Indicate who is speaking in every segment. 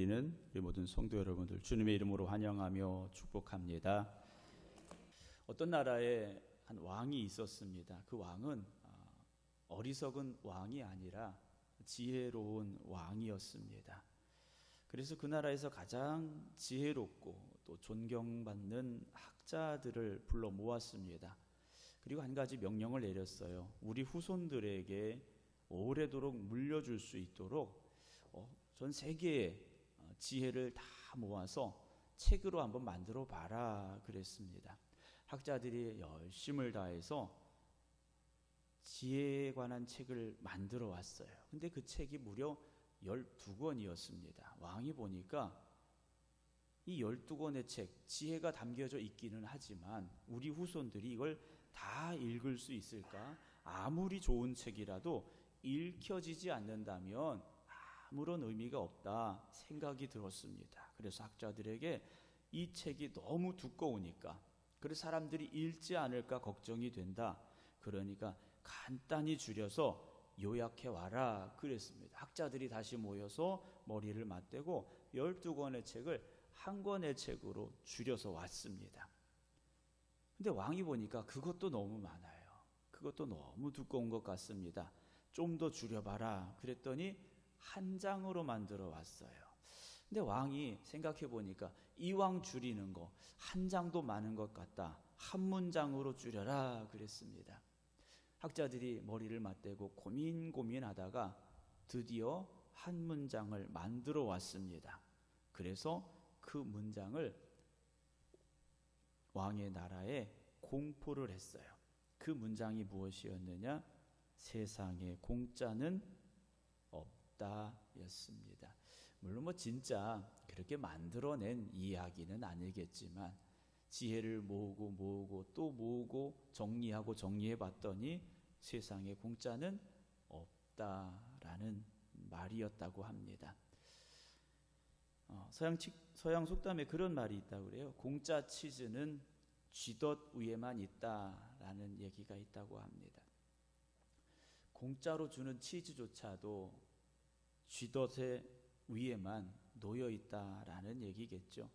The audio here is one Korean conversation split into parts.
Speaker 1: 드리는 우리 모든 성도 여러분들 주님의 이름으로 환영하며 축복합니다. 어떤 나라에 한 왕이 있었습니다. 그 왕은 어리석은 왕이 아니라 지혜로운 왕이었습니다. 그래서 그 나라에서 가장 지혜롭고 또 존경받는 학자들을 불러 모았습니다. 그리고 한 가지 명령을 내렸어요. 우리 후손들에게 오래도록 물려줄 수 있도록 전 세계의 지혜를 다 모아서 책으로 한번 만들어 봐라 그랬습니다. 학자들이 열심을 다해서 지혜에 관한 책을 만들어 왔어요. 근데 그 책이 무려 12권이었습니다. 왕이 보니까 이 12권의 책, 지혜가 담겨져 있기는 하지만 우리 후손들이 이걸 다 읽을 수 있을까? 아무리 좋은 책이라도 읽혀지지 않는다면 아무런 의미가 없다 생각이 들었습니다. 그래서 학자들에게 이 책이 너무 두꺼우니까, 그래서 사람들이 읽지 않을까 걱정이 된다. 그러니까 간단히 줄여서 요약해 와라 그랬습니다. 학자들이 다시 모여서 머리를 맞대고 12권의 책을 한 권의 책으로 줄여서 왔습니다. 근데 왕이 보니까 그것도 너무 많아요. 그것도 너무 두꺼운 것 같습니다. 좀 더 줄여봐라 그랬더니 한 장으로 만들어 왔어요. 근데 왕이 생각해 보니까 이왕 줄이는 거 한 장도 많은 것 같다. 한 문장으로 줄여라 그랬습니다. 학자들이 머리를 맞대고 고민하다가 드디어 한 문장을 만들어 왔습니다. 그래서 그 문장을 왕의 나라에 공포를 했어요. 그 문장이 무엇이었느냐? 세상에 공짜는 없다 였습니다. 물론 진짜 그렇게 만들어낸 이야기는 아니겠지만 지혜를 모으고 또 모으고 정리해 봤더니 세상에 공짜는 없다라는 말이었다고 합니다. 서양 속담에 그런 말이 있다고 그래요. 공짜 치즈는 쥐덫 위에만 있다라는 얘기가 있다고 합니다. 공짜로 주는 치즈조차도 쥐덫의 위에만 놓여 있다라는 얘기겠죠.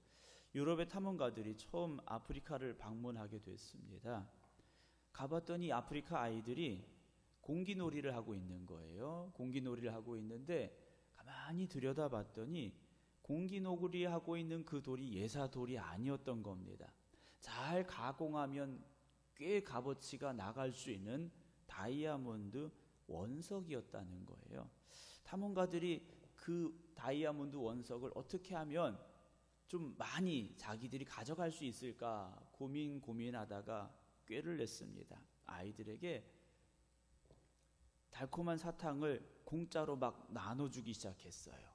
Speaker 1: 유럽의 탐험가들이 처음 아프리카를 방문하게 됐습니다. 가봤더니 아프리카 아이들이 공기놀이를 하고 있는 거예요. 공기놀이를 하고 있는데 가만히 들여다봤더니 공기놀이 하고 있는 그 돌이 예사돌이 아니었던 겁니다. 잘 가공하면 꽤 값어치가 나갈 수 있는 다이아몬드 원석이었다는 거예요. 탐험가들이 그 다이아몬드 원석을 어떻게 하면 좀 많이 자기들이 가져갈 수 있을까 고민하다가 꾀를 냈습니다. 아이들에게 달콤한 사탕을 공짜로 막 나눠주기 시작했어요.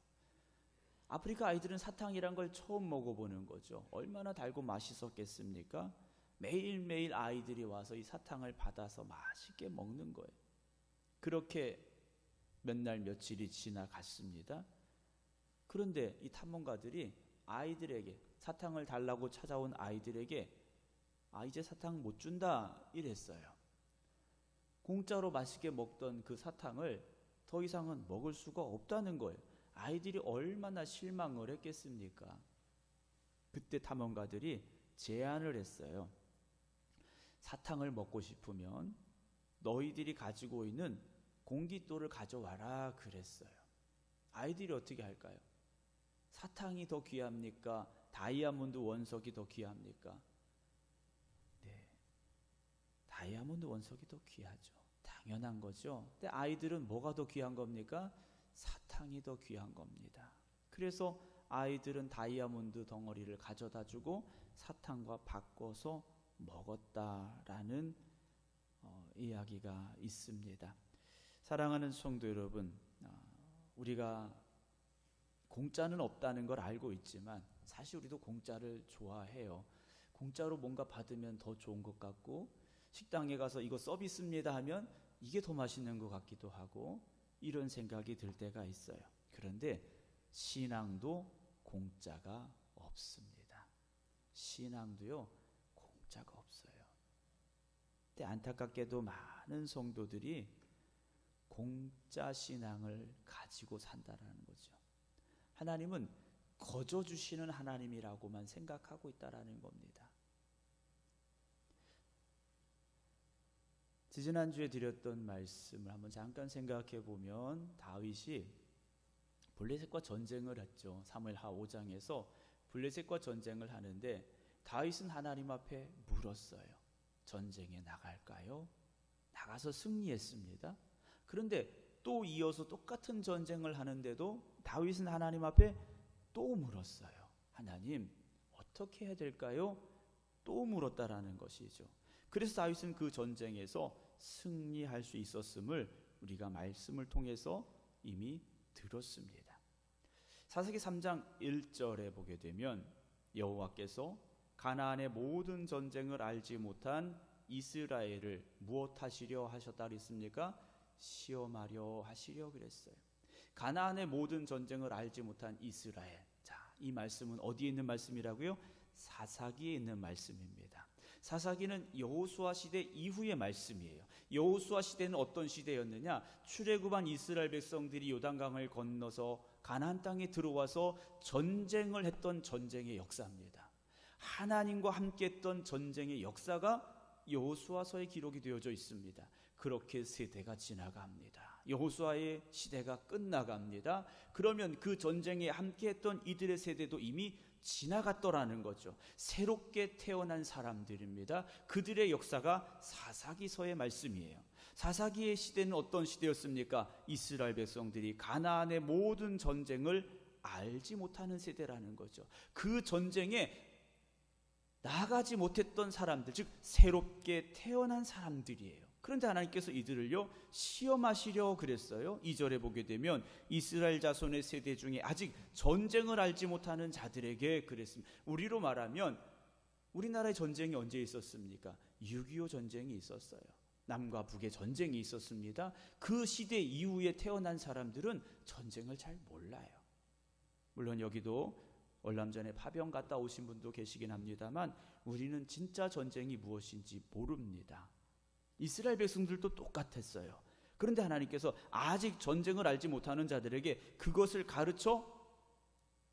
Speaker 1: 아프리카 아이들은 사탕이란 걸 처음 먹어보는 거죠. 얼마나 달고 맛있었겠습니까? 매일매일 아이들이 와서 이 사탕을 받아서 맛있게 먹는 거예요. 그렇게 몇 날 며칠이 지나갔습니다. 그런데 이 탐험가들이 아이들에게 사탕을 달라고 찾아온 아이들에게 이제 사탕 못 준다 이랬어요. 공짜로 맛있게 먹던 그 사탕을 더 이상은 먹을 수가 없다는 거예요. 아이들이 얼마나 실망을 했겠습니까? 그때 탐험가들이 제안을 했어요. 사탕을 먹고 싶으면 너희들이 가지고 있는 공깃돌을 가져와라 그랬어요. 아이들이 어떻게 할까요? 사탕이 더 귀합니까? 다이아몬드 원석이 더 귀합니까? 네, 다이아몬드 원석이 더 귀하죠. 당연한 거죠. 근데 아이들은 뭐가 더 귀한 겁니까? 사탕이 더 귀한 겁니다. 그래서 아이들은 다이아몬드 덩어리를 가져다 주고 사탕과 바꿔서 먹었다라는 이야기가 있습니다. 사랑하는 성도 여러분, 우리가 공짜는 없다는 걸 알고 있지만 사실 우리도 공짜를 좋아해요. 공짜로 뭔가 받으면 더 좋은 것 같고, 식당에 가서 이거 서비스입니다 하면 이게 더 맛있는 것 같기도 하고, 이런 생각이 들 때가 있어요. 그런데 신앙도 공짜가 없습니다. 신앙도요, 공짜가 없어요. 근데 안타깝게도 많은 성도들이 공짜 신앙을 가지고 산다라는 거죠. 하나님은 거저 주시는 하나님이라고만 생각하고 있다라는 겁니다. 지지난주에 드렸던 말씀을 한번 잠깐 생각해 보면 다윗이 블레셋과 전쟁을 했죠. 사무엘하 5장에서 블레셋과 전쟁을 하는데 다윗은 하나님 앞에 물었어요. 전쟁에 나갈까요? 나가서 승리했습니다. 그런데 또 이어서 똑같은 전쟁을 하는데도 다윗은 하나님 앞에 또 물었어요. 하나님, 어떻게 해야 될까요? 또 물었다라는 것이죠. 그래서 다윗은 그 전쟁에서 승리할 수 있었음을 우리가 말씀을 통해서 이미 들었습니다. 사사기 3장 1절에 보게 되면 여호와께서 가나안의 모든 전쟁을 알지 못한 이스라엘을 무엇하시려 하셨다 그랬습니까? 시험하려 하시려 그랬어요. 가나안의 모든 전쟁을 알지 못한 이스라엘. 자, 이 말씀은 어디에 있는 말씀이라고요? 사사기에 있는 말씀입니다. 사사기는 여호수아 시대 이후의 말씀이에요. 여호수아 시대는 어떤 시대였느냐? 출애굽한 이스라엘 백성들이 요단강을 건너서 가나안 땅에 들어와서 전쟁을 했던 전쟁의 역사입니다. 하나님과 함께 했던 전쟁의 역사가 여호수아서에 기록이 되어져 있습니다. 그렇게 세대가 지나갑니다. 여호수아의 시대가 끝나갑니다. 그러면 그 전쟁에 함께 했던 이들의 세대도 이미 지나갔더라는 거죠. 새롭게 태어난 사람들입니다. 그들의 역사가 사사기서의 말씀이에요. 사사기의 시대는 어떤 시대였습니까? 이스라엘 백성들이 가나안의 모든 전쟁을 알지 못하는 세대라는 거죠. 그 전쟁에 나가지 못했던 사람들, 즉 새롭게 태어난 사람들이에요. 그런데 하나님께서 이들을요 시험하시려 그랬어요. 2절에 보게 되면 이스라엘 자손의 세대 중에 아직 전쟁을 알지 못하는 자들에게 그랬습니다. 우리로 말하면 우리나라의 전쟁이 언제 있었습니까? 6.25 전쟁이 있었어요. 남과 북의 전쟁이 있었습니다. 그 시대 이후에 태어난 사람들은 전쟁을 잘 몰라요. 물론 여기도 얼마 전에 파병 갔다 오신 분도 계시긴 합니다만 우리는 진짜 전쟁이 무엇인지 모릅니다. 이스라엘 백성들도 똑같았어요. 그런데 하나님께서 아직 전쟁을 알지 못하는 자들에게 그것을 가르쳐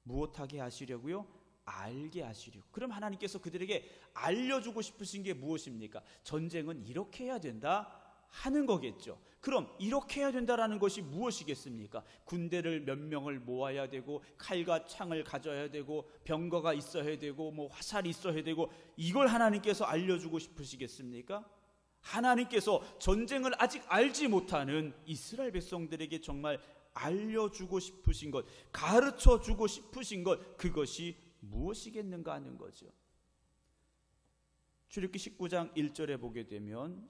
Speaker 1: 무엇하게 하시려고요? 알게 하시려고. 그럼 하나님께서 그들에게 알려주고 싶으신 게 무엇입니까? 전쟁은 이렇게 해야 된다 하는 거겠죠. 그럼 이렇게 해야 된다라는 것이 무엇이겠습니까? 군대를 몇 명을 모아야 되고 칼과 창을 가져야 되고 병거가 있어야 되고 뭐 화살이 있어야 되고 이걸 하나님께서 알려주고 싶으시겠습니까? 하나님께서 전쟁을 아직 알지 못하는 이스라엘 백성들에게 정말 알려주고 싶으신 것, 가르쳐주고 싶으신 것, 그것이 무엇이겠는가 하는 거죠. 출애굽기 19장 1절에 보게 되면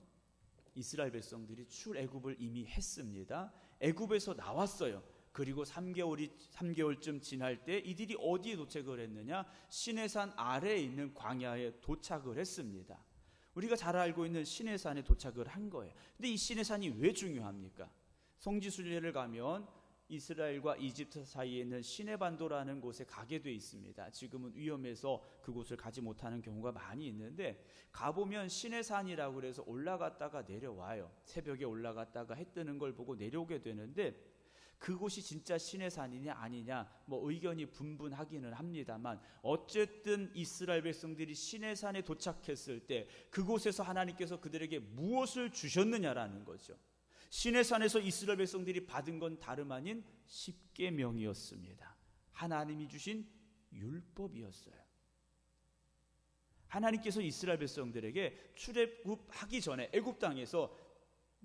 Speaker 1: 이스라엘 백성들이 출애굽을 이미 했습니다. 애굽에서 나왔어요. 그리고 3개월쯤 지날 때 이들이 어디에 도착을 했느냐? 시내산 아래에 있는 광야에 도착을 했습니다. 우리가 잘 알고 있는 시내산에 도착을 한 거예요. 근데 이 시내산이 왜 중요합니까? 성지순례를 가면 이스라엘과 이집트 사이에 있는 시내반도라는 곳에 가게 돼 있습니다. 지금은 위험해서 그곳을 가지 못하는 경우가 많이 있는데 가보면 시내산이라고 해서 올라갔다가 내려와요. 새벽에 올라갔다가 해 뜨는 걸 보고 내려오게 되는데 그곳이 진짜 시내산이냐 아니냐 뭐 의견이 분분하기는 합니다만 어쨌든 이스라엘 백성들이 시내산에 도착했을 때 그곳에서 하나님께서 그들에게 무엇을 주셨느냐라는 거죠. 시내산에서 이스라엘 백성들이 받은 건 다름 아닌 10계명이었습니다. 하나님이 주신 율법이었어요. 하나님께서 이스라엘 백성들에게 출애굽하기 전에 애굽 땅에서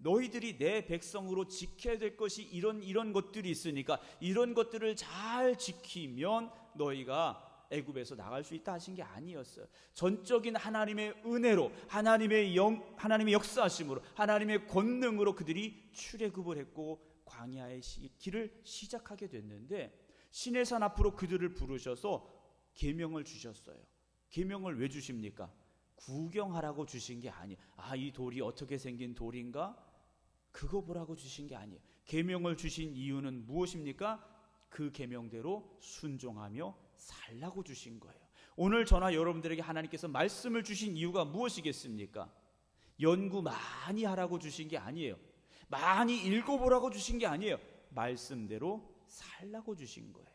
Speaker 1: 너희들이 내 백성으로 지켜야 될 것이 이런 것들이 있으니까 이런 것들을 잘 지키면 너희가 애굽에서 나갈 수 있다 하신 게 아니었어요. 전적인 하나님의 은혜로 하나님의 역사하심으로 하나님의 권능으로 그들이 출애굽을 했고 광야의 길을 시작하게 됐는데 시내산 앞으로 그들을 부르셔서 계명을 주셨어요. 계명을 왜 주십니까? 구경하라고 주신 게 아니에요. 이 돌이 어떻게 생긴 돌인가? 그거 보라고 주신 게 아니에요. 계명을 주신 이유는 무엇입니까? 그 계명대로 순종하며 살라고 주신 거예요. 오늘 저나 여러분들에게 하나님께서 말씀을 주신 이유가 무엇이겠습니까? 연구 많이 하라고 주신 게 아니에요. 많이 읽어보라고 주신 게 아니에요. 말씀대로 살라고 주신 거예요.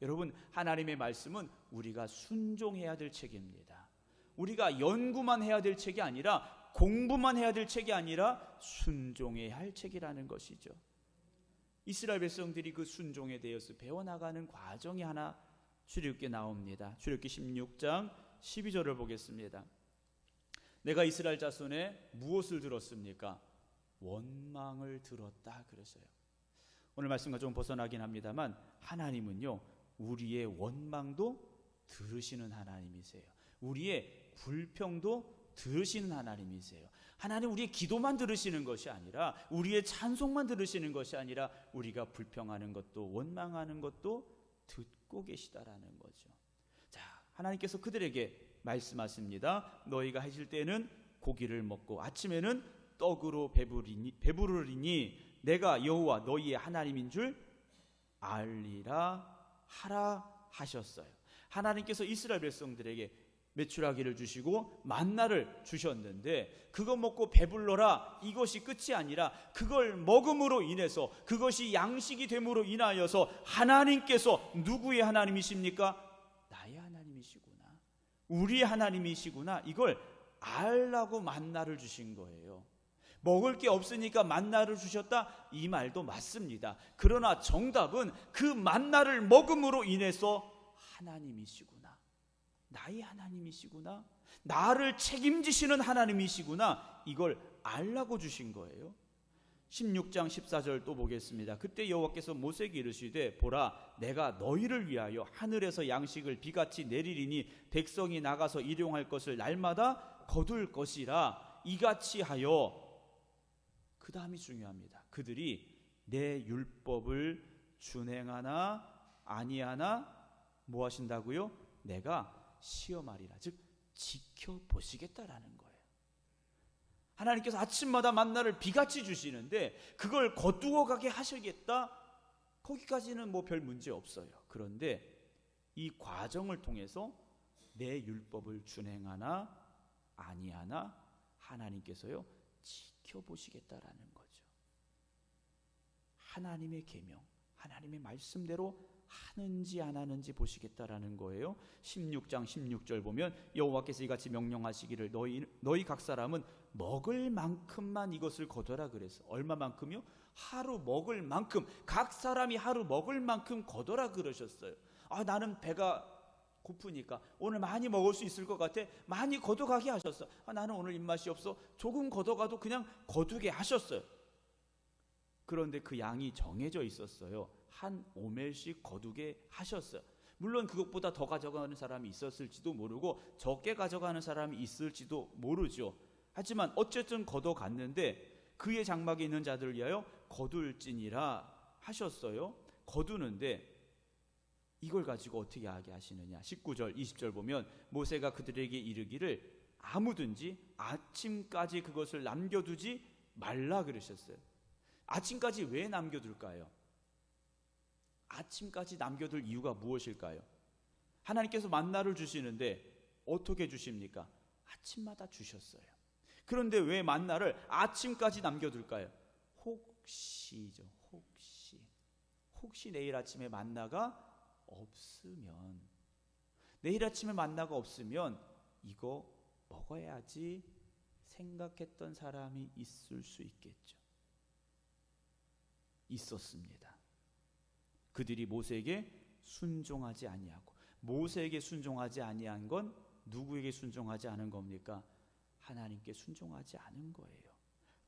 Speaker 1: 여러분, 하나님의 말씀은 우리가 순종해야 될 책입니다. 우리가 연구만 해야 될 책이 아니라, 공부만 해야 될 책이 아니라 순종해야 할 책이라는 것이죠. 이스라엘 백성들이 그 순종에 대해서 배워나가는 과정이 하나 출애굽기에 나옵니다. 출애굽기 16장 12절을 보겠습니다. 내가 이스라엘 자손에 무엇을 들었습니까? 원망을 들었다 그랬어요. 오늘 말씀과 좀 벗어나긴 합니다만, 하나님은요, 우리의 원망도 들으시는 하나님이세요. 우리의 불평도 들으시는 하나님이세요. 하나님, 우리의 기도만 들으시는 것이 아니라, 우리의 찬송만 들으시는 것이 아니라, 우리가 불평하는 것도 원망하는 것도 듣고 계시다라는 거죠. 자, 하나님께서 그들에게 말씀하십니다. 너희가 하실 때는 고기를 먹고 아침에는 떡으로 배부르리니 내가 여호와 너희의 하나님인 줄 알리라 하라 하셨어요. 하나님께서 이스라엘 백성들에게 메추라기를 주시고 만나를 주셨는데, 그거 먹고 배불러라, 이것이 끝이 아니라 그걸 먹음으로 인해서, 그것이 양식이 됨으로 인하여서 하나님께서 누구의 하나님이십니까? 나의 하나님이시구나, 우리의 하나님이시구나, 이걸 알라고 만나를 주신 거예요. 먹을 게 없으니까 만나를 주셨다, 이 말도 맞습니다. 그러나 정답은 그 만나를 먹음으로 인해서 하나님이시구나, 나의 하나님이시구나, 나를 책임지시는 하나님이시구나, 이걸 알라고 주신 거예요. 16장 14절 또 보겠습니다. 그때 여호와께서 모세에게 이르시되 보라, 내가 너희를 위하여 하늘에서 양식을 비같이 내리리니 백성이 나가서 일용할 것을 날마다 거둘 것이라. 이같이 하여, 그 다음이 중요합니다. 그들이 내 율법을 준행하나 아니하나 뭐 하신다고요? 내가 시험하리라, 즉 지켜보시겠다라는 거예요. 하나님께서 아침마다 만나를 비같이 주시는데 그걸 거두어 가게 하시겠다, 거기까지는 뭐 별 문제 없어요. 그런데 이 과정을 통해서 내 율법을 준행하나 아니하나 하나님께서요 지켜보시겠다라는 거죠. 하나님의 계명, 하나님의 말씀대로 하는지 안 하는지 보시겠다라는 거예요. 16장 16절 보면 여호와께서 이같이 명령하시기를 너희 각 사람은 먹을 만큼만 이것을 거둬라 그래서, 얼마만큼요? 하루 먹을 만큼, 각 사람이 하루 먹을 만큼 거둬라 그러셨어요. 나는 배가 고프니까 오늘 많이 먹을 수 있을 것 같아, 많이 거둬가게 하셨어. 나는 오늘 입맛이 없어, 조금 거둬가도 그냥 거두게 하셨어요. 그런데 그 양이 정해져 있었어요. 한 오멜씩 거두게 하셨어요. 물론 그것보다 더 가져가는 사람이 있었을지도 모르고 적게 가져가는 사람이 있을지도 모르죠. 하지만 어쨌든 거둬갔는데 그의 장막에 있는 자들을 위하여 거둘지니라 하셨어요. 거두는데 이걸 가지고 어떻게 하게 하시느냐. 19절 20절 보면 모세가 그들에게 이르기를 아무든지 아침까지 그것을 남겨두지 말라 그러셨어요. 아침까지 왜 남겨둘까요? 아침까지 남겨둘 이유가 무엇일까요? 하나님께서 만나를 주시는데 어떻게 주십니까? 아침마다 주셨어요. 그런데 왜 만나를 아침까지 남겨둘까요? 혹시죠. 혹시 내일 아침에 만나가 없으면, 내일 아침에 만나가 없으면 이거 먹어야지 생각했던 사람이 있을 수 있겠죠. 있었습니다. 그들이 모세에게 순종하지 아니하고, 모세에게 순종하지 아니한 건 누구에게 순종하지 않은 겁니까? 하나님께 순종하지 않은 거예요.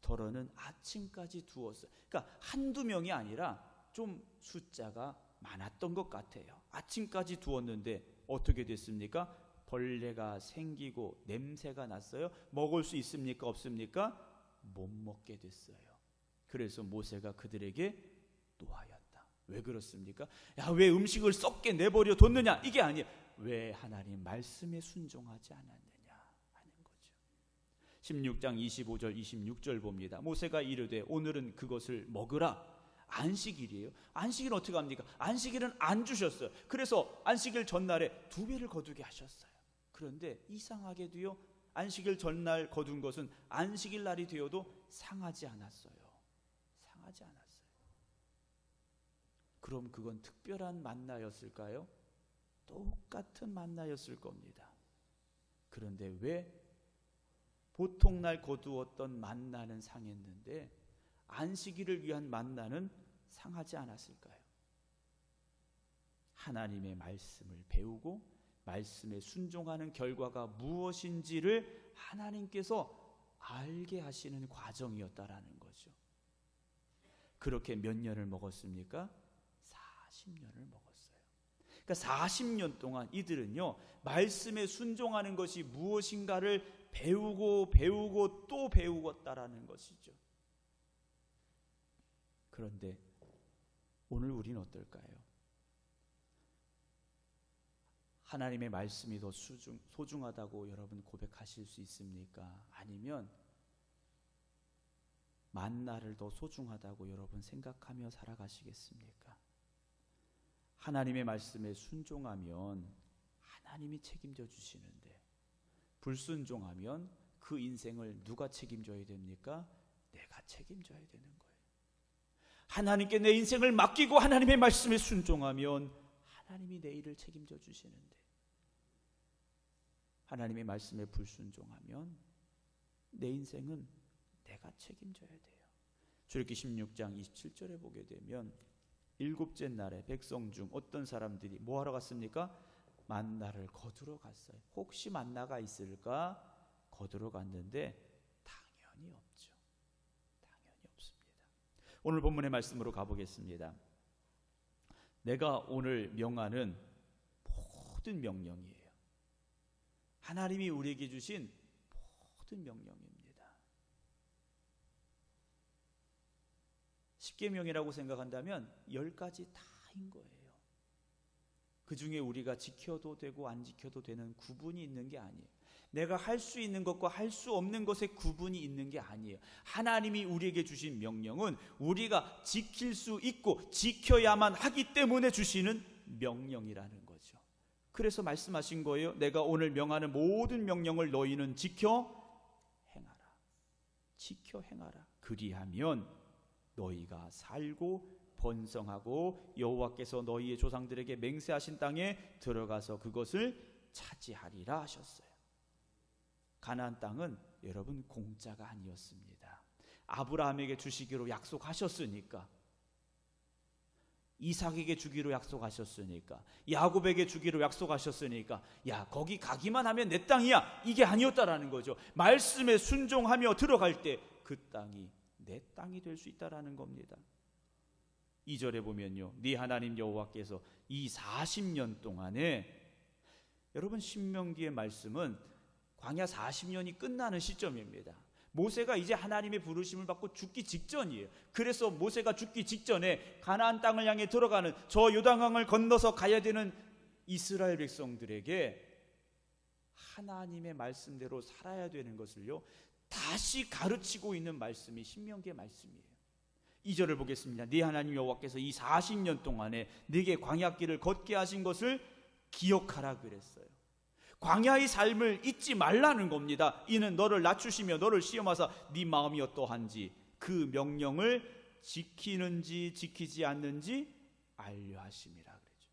Speaker 1: 더러는 아침까지 두었어요. 그러니까 한두 명이 아니라 좀 숫자가 많았던 것 같아요. 아침까지 두었는데 어떻게 됐습니까? 벌레가 생기고 냄새가 났어요. 먹을 수 있습니까? 없습니까? 못 먹게 됐어요. 그래서 모세가 그들에게 노하였다. 왜 그렇습니까? 왜 음식을 썩게 내버려 뒀느냐, 이게 아니에요. 왜 하나님 말씀에 순종하지 않았느냐 하는 거죠. 16장 25절 26절 봅니다. 모세가 이르되 오늘은 그것을 먹으라. 안식일이에요. 안식일은 어떻게 합니까? 안식일은 안 주셨어요. 그래서 안식일 전날에 2배를 거두게 하셨어요. 그런데 이상하게도요, 안식일 전날 거둔 것은 안식일 날이 되어도 상하지 않았어요. 상하지 않았어요. 그럼 그건 특별한 만나였을까요? 똑같은 만나였을 겁니다. 그런데 왜 보통날 거두었던 만나는 상했는데 안식일을 위한 만나는 상하지 않았을까요? 하나님의 말씀을 배우고 말씀에 순종하는 결과가 무엇인지를 하나님께서 알게 하시는 과정이었다라는 거죠. 그렇게 몇 년을 먹었습니까? 40년을 먹었어요. 그러니까 40년 동안 이들은요, 말씀에 순종하는 것이 무엇인가를 배우고 또 배우었다라는 것이죠. 그런데 오늘 우리는 어떨까요? 하나님의 말씀이 더 소중하다고 여러분 고백하실 수 있습니까? 아니면 만나를 더 소중하다고 여러분 생각하며 살아가시겠습니까? 하나님의 말씀에 순종하면 하나님이 책임져 주시는데 불순종하면 그 인생을 누가 책임져야 됩니까? 내가 책임져야 되는 거예요. 하나님께 내 인생을 맡기고 하나님의 말씀에 순종하면 하나님이 내 일을 책임져 주시는데 하나님의 말씀에 불순종하면 내 인생은 내가 책임져야 돼요. 출애굽기 16장 27절에 보게 되면 일곱째 날에 백성 중 어떤 사람들이 뭐 하러 갔습니까? 만나를 거두러 갔어요. 혹시 만나가 있을까? 거두러 갔는데 당연히 없죠. 당연히 없습니다. 오늘 본문의 말씀으로 가보겠습니다. 내가 오늘 명하는 모든 명령이에요. 하나님이 우리에게 주신 모든 명령입니다. 십계명이라고 생각한다면 10가지 다인 거예요. 그 중에 우리가 지켜도 되고 안 지켜도 되는 구분이 있는 게 아니에요. 내가 할 수 있는 것과 할 수 없는 것의 구분이 있는 게 아니에요. 하나님이 우리에게 주신 명령은 우리가 지킬 수 있고 지켜야만 하기 때문에 주시는 명령이라는 거죠. 그래서 말씀하신 거예요. 내가 오늘 명하는 모든 명령을 너희는 지켜 행하라. 지켜 행하라. 그리하면 너희가 살고 번성하고 여호와께서 너희의 조상들에게 맹세하신 땅에 들어가서 그것을 차지하리라 하셨어요. 가나안 땅은 여러분 공짜가 아니었습니다. 아브라함에게 주시기로 약속하셨으니까, 이삭에게 주기로 약속하셨으니까, 야곱에게 주기로 약속하셨으니까, 야 거기 가기만 하면 내 땅이야, 이게 아니었다라는 거죠. 말씀에 순종하며 들어갈 때 그 땅이 내 땅이 될 수 있다라는 겁니다. 2절에 보면요, 네 하나님 여호와께서 이 40년 동안에, 여러분 신명기의 말씀은 광야 40년이 끝나는 시점입니다. 모세가 이제 하나님의 부르심을 받고 죽기 직전이에요. 그래서 모세가 죽기 직전에 가나안 땅을 향해 들어가는 저 요단강을 건너서 가야 되는 이스라엘 백성들에게 하나님의 말씀대로 살아야 되는 것을요 다시 가르치고 있는 말씀이 신명기의 말씀이에요. 2절을 보겠습니다. 네 하나님 여호와께서 이 40년 동안에 네게 광야길을 걷게 하신 것을 기억하라 그랬어요. 광야의 삶을 잊지 말라는 겁니다. 이는 너를 낮추시며 너를 시험하사 네 마음이 어떠한지 그 명령을 지키는지 지키지 않는지 알려 하심이라 그랬죠.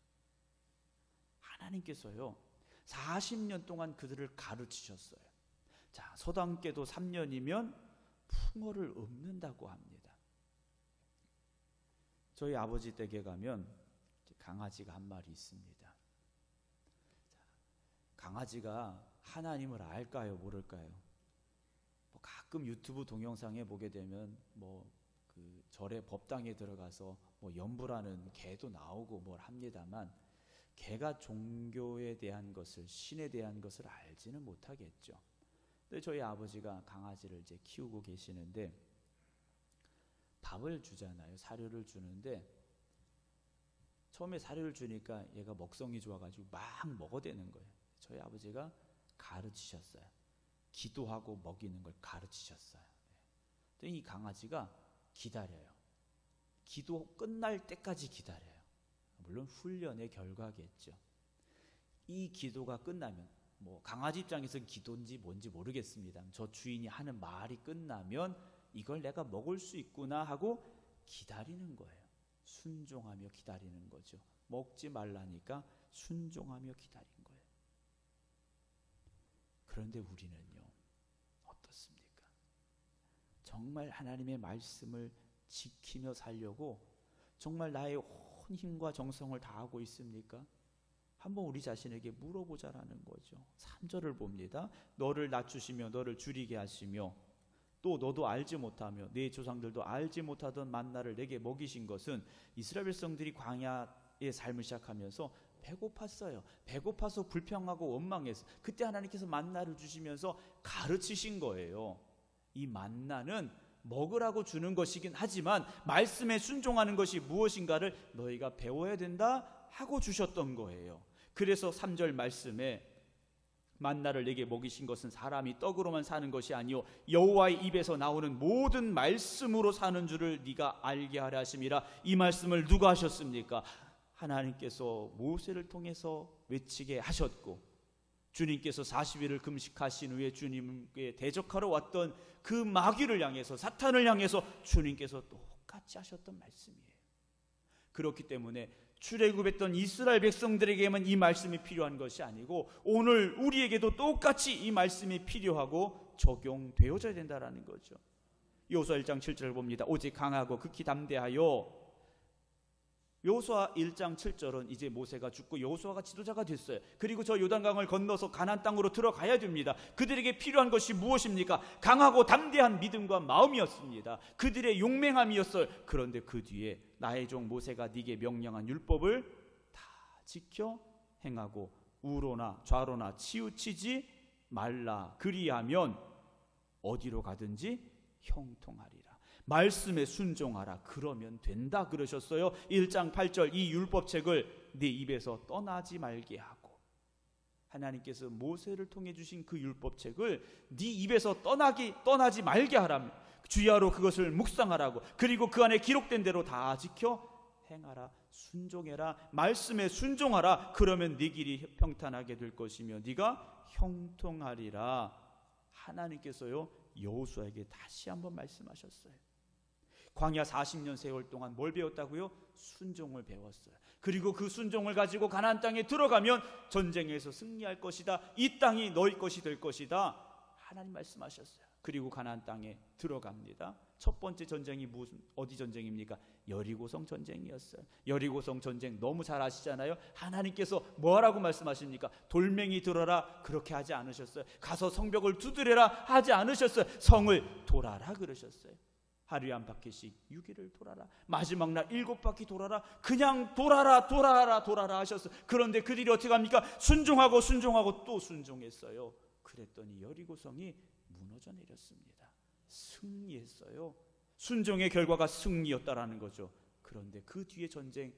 Speaker 1: 하나님께서요 40년 동안 그들을 가르치셨어요. 자, 서당께도 3년이면 풍어를 읊는다고 합니다. 저희 아버지 댁에 가면 강아지가 한 마리 있습니다. 강아지가 하나님을 알까요, 모를까요? 뭐 가끔 유튜브 동영상에 보게 되면 그 절의 법당에 들어가서 연불하는 개도 나오고 뭘 합니다만, 개가 종교에 대한 것을, 신에 대한 것을 알지는 못하겠죠. 근데 저희 아버지가 강아지를 이제 키우고 계시는데 밥을 주잖아요. 사료를 주는데 처음에 사료를 주니까 얘가 먹성이 좋아가지고 막 먹어대는 거예요. 저희 아버지가 가르치셨어요. 기도하고 먹이는 걸 가르치셨어요. 근데 이 강아지가 기다려요. 기도 끝날 때까지 기다려요. 물론 훈련의 결과겠죠. 이 기도가 끝나면, 강아지 입장에서는 기도인지 뭔지 모르겠습니다. 저 주인이 하는 말이 끝나면 이걸 내가 먹을 수 있구나 하고 기다리는 거예요. 순종하며 기다리는 거죠. 먹지 말라니까 순종하며 기다린 거예요. 그런데 우리는요, 어떻습니까? 정말 하나님의 말씀을 지키며 살려고 정말 나의 온 힘과 정성을 다하고 있습니까? 한번 우리 자신에게 물어보자라는 거죠. 3절을 봅니다. 너를 낮추시며 너를 줄이게 하시며 또 너도 알지 못하며 네 조상들도 알지 못하던 만나를 내게 먹이신 것은 이스라엘 백성들이 광야의 삶을 시작하면서 배고팠어요. 배고파서 불평하고 원망해서 그때 하나님께서 만나를 주시면서 가르치신 거예요. 이 만나는 먹으라고 주는 것이긴 하지만 말씀에 순종하는 것이 무엇인가를 너희가 배워야 된다 하고 주셨던 거예요. 그래서 3절 말씀에 만나를 내게 먹이신 것은 사람이 떡으로만 사는 것이 아니요 여호와의 입에서 나오는 모든 말씀으로 사는 줄을 네가 알게 하려 하심이라. 이 말씀을 누가 하셨습니까? 하나님께서 모세를 통해서 외치게 하셨고 주님께서 40일을 금식하신 후에 주님께 대적하러 왔던 그 마귀를 향해서 사탄을 향해서 주님께서 똑같이 하셨던 말씀이에요. 그렇기 때문에 출애굽했던 이스라엘 백성들에게만 이 말씀이 필요한 것이 아니고 오늘 우리에게도 똑같이 이 말씀이 필요하고 적용되어져야 된다는 거죠. 여호수아 1장 7절을 봅니다. 오직 강하고 극히 담대하여. 여호수아 1장 7절은 이제 모세가 죽고 여호수아가 지도자가 됐어요. 그리고 저 요단강을 건너서 가나안 땅으로 들어가야 됩니다. 그들에게 필요한 것이 무엇입니까? 강하고 담대한 믿음과 마음이었습니다. 그들의 용맹함이었어요. 그런데 그 뒤에 나의 종 모세가 네게 명령한 율법을 다 지켜 행하고 우로나 좌로나 치우치지 말라. 그리하면 어디로 가든지 형통하리라. 말씀에 순종하라. 그러면 된다 그러셨어요. 1장 8절 이 율법책을 네 입에서 떠나지 말게 하고, 하나님께서 모세를 통해 주신 그 율법책을 네 입에서 떠나지 말게 하라며 주야로 그것을 묵상하라고, 그리고 그 안에 기록된 대로 다 지켜 행하라. 순종해라. 말씀에 순종하라. 그러면 네 길이 평탄하게 될 것이며 네가 형통하리라. 하나님께서요 여호수아에게 다시 한번 말씀하셨어요. 광야 40년 세월 동안 뭘 배웠다고요? 순종을 배웠어요. 그리고 그 순종을 가지고 가나안 땅에 들어가면 전쟁에서 승리할 것이다. 이 땅이 너희 것이 될 것이다. 하나님 말씀하셨어요. 그리고 가나안 땅에 들어갑니다. 첫 번째 전쟁이 어디 전쟁입니까? 여리고성 전쟁이었어요. 여리고성 전쟁 너무 잘 아시잖아요. 하나님께서 뭐라고 말씀하십니까? 돌멩이 들어라 그렇게 하지 않으셨어요. 가서 성벽을 두드려라 하지 않으셨어요. 성을 돌아라 그러셨어요. 하루에 한 바퀴씩 6일을 돌아라. 마지막 날 7바퀴 돌아라. 그냥 돌아라 하셨어요. 그런데 그들이 어떻게 합니까? 순종하고 또 순종했어요. 그랬더니 여리고성이 무너져 내렸습니다. 승리했어요. 순종의 결과가 승리였다라는 거죠. 그런데 그 뒤에 전쟁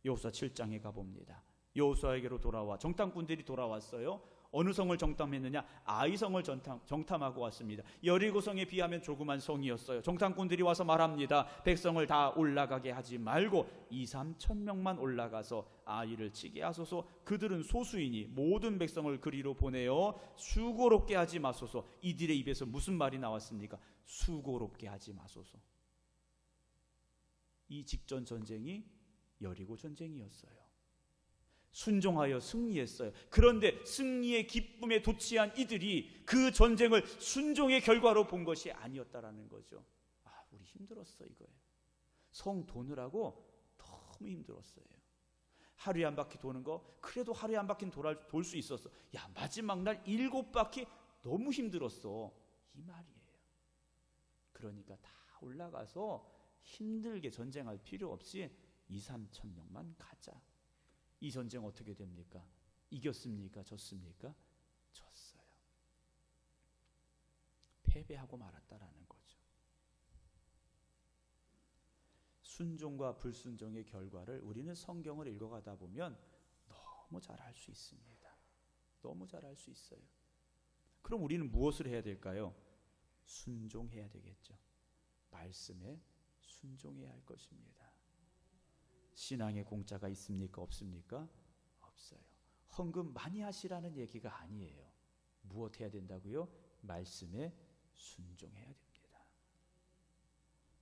Speaker 1: 여호수아 7장에 가봅니다. 여호수아에게로 돌아와 정탐꾼들이 돌아왔어요. 어느 성을 정탐했느냐? 아이성을 정탐하고 왔습니다. 여리고성에 비하면 조그만 성이었어요. 정탐꾼들이 와서 말합니다. 백성을 다 올라가게 하지 말고 2-3천 명만 올라가서 아이를 치게 하소서. 그들은 소수이니 모든 백성을 그리로 보내어 수고롭게 하지 마소서. 이들의 입에서 무슨 말이 나왔습니까? 수고롭게 하지 마소서. 이 직전 전쟁이 여리고 전쟁이었어요. 순종하여 승리했어요. 그런데 승리의 기쁨에 도취한 이들이 그 전쟁을 순종의 결과로 본 것이 아니었다라는 거죠. 우리 힘들었어 이거예요. 성 도느라고 너무 힘들었어요. 하루에 한 바퀴 도는 거 그래도 하루에 한 바퀴는 돌 수 있었어. 마지막 날 7바퀴 너무 힘들었어. 이 말이에요. 그러니까 다 올라가서 힘들게 전쟁할 필요 없이 2-3천 명만 가자. 이 전쟁 어떻게 됩니까? 이겼습니까? 졌습니까? 졌어요. 패배하고 말았다라는 거죠. 순종과 불순종의 결과를 우리는 성경을 읽어가다 보면 너무 잘 알 수 있습니다. 너무 잘 알 수 있어요. 그럼 우리는 무엇을 해야 될까요? 순종해야 되겠죠. 말씀에 순종해야 할 것입니다. 신앙에 공짜가 있습니까? 없습니까? 없어요. 헌금 많이 하시라는 얘기가 아니에요. 무엇 해야 된다고요? 말씀에 순종해야 됩니다.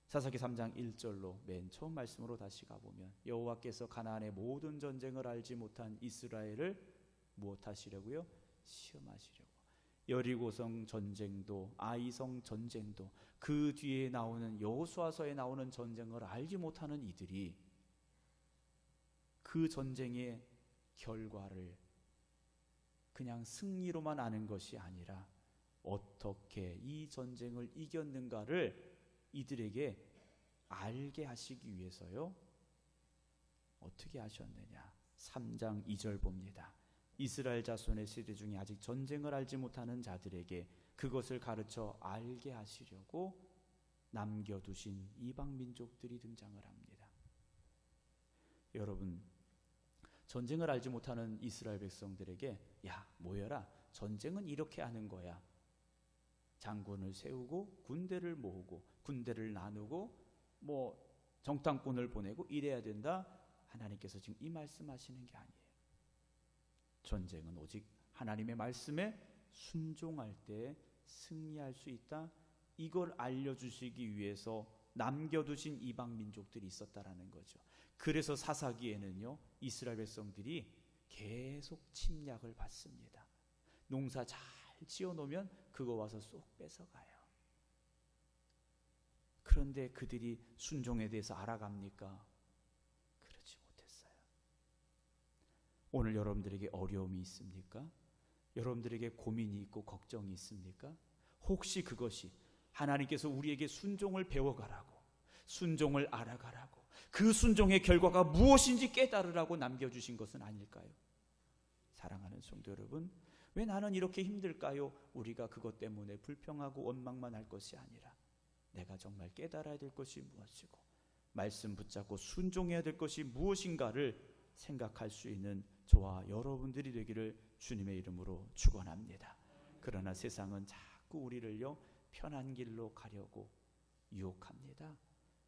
Speaker 1: 사사기 3장 1절로 맨 처음 말씀으로 다시 가보면 여호와께서 가나안의 모든 전쟁을 알지 못한 이스라엘을 무엇하시려고요? 시험하시려고. 여리고성 전쟁도 아이성 전쟁도 그 뒤에 나오는 여호수아서에 나오는 전쟁을 알지 못하는 이들이 그 전쟁의 결과를 그냥 승리로만 아는 것이 아니라 어떻게 이 전쟁을 이겼는가를 이들에게 알게 하시기 위해서요. 어떻게 하셨느냐? 3장 2절 봅니다. 이스라엘 자손의 세대 중에 아직 전쟁을 알지 못하는 자들에게 그것을 가르쳐 알게 하시려고 남겨두신 이방 민족들이 등장을 합니다. 여러분, 전쟁을 알지 못하는 이스라엘 백성들에게 야, 모여라. 전쟁은 이렇게 하는 거야. 장군을 세우고 군대를 모으고 군대를 나누고 정탐꾼을 보내고 이래야 된다. 하나님께서 지금 이 말씀하시는 게 아니에요. 전쟁은 오직 하나님의 말씀에 순종할 때 승리할 수 있다. 이걸 알려주시기 위해서 남겨두신 이방 민족들이 있었다라는 거죠. 그래서 사사기에는요, 이스라엘 백성들이 계속 침략을 받습니다. 농사 잘 지어놓으면 그거 와서 쏙 뺏어가요. 그런데 그들이 순종에 대해서 알아갑니까? 그렇지 못했어요. 오늘 여러분들에게 어려움이 있습니까? 여러분들에게 고민이 있고 걱정이 있습니까? 혹시 그것이 하나님께서 우리에게 순종을 배워가라고, 순종을 알아가라고, 그 순종의 결과가 무엇인지 깨달으라고 남겨주신 것은 아닐까요? 사랑하는 성도 여러분, 왜 나는 이렇게 힘들까요? 우리가 그것 때문에 불평하고 원망만 할 것이 아니라 내가 정말 깨달아야 될 것이 무엇이고 말씀 붙잡고 순종해야 될 것이 무엇인가를 생각할 수 있는 저와 여러분들이 되기를 주님의 이름으로 축원합니다. 그러나 세상은 자꾸 우리를요, 편한 길로 가려고 유혹합니다.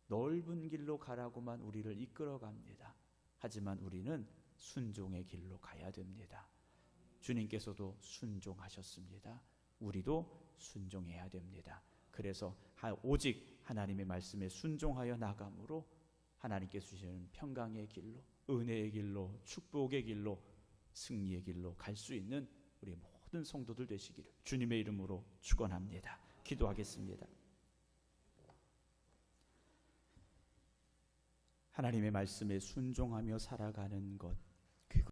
Speaker 1: 넓은 길로 가라고만 우리를 이끌어갑니다. 하지만 우리는 순종의 길로 가야 됩니다. 주님께서도 순종하셨습니다. 우리도 순종해야 됩니다. 그래서 오직 하나님의 말씀에 순종하여 나감으로 하나님께서 주시는 평강의 길로, 은혜의 길로, 축복의 길로, 승리의 길로 갈 수 있는 우리 모든 성도들 되시기를 주님의 이름으로 축원합니다. 기도하겠습니다. 하나님의 말씀에 순종하며 살아가는 것,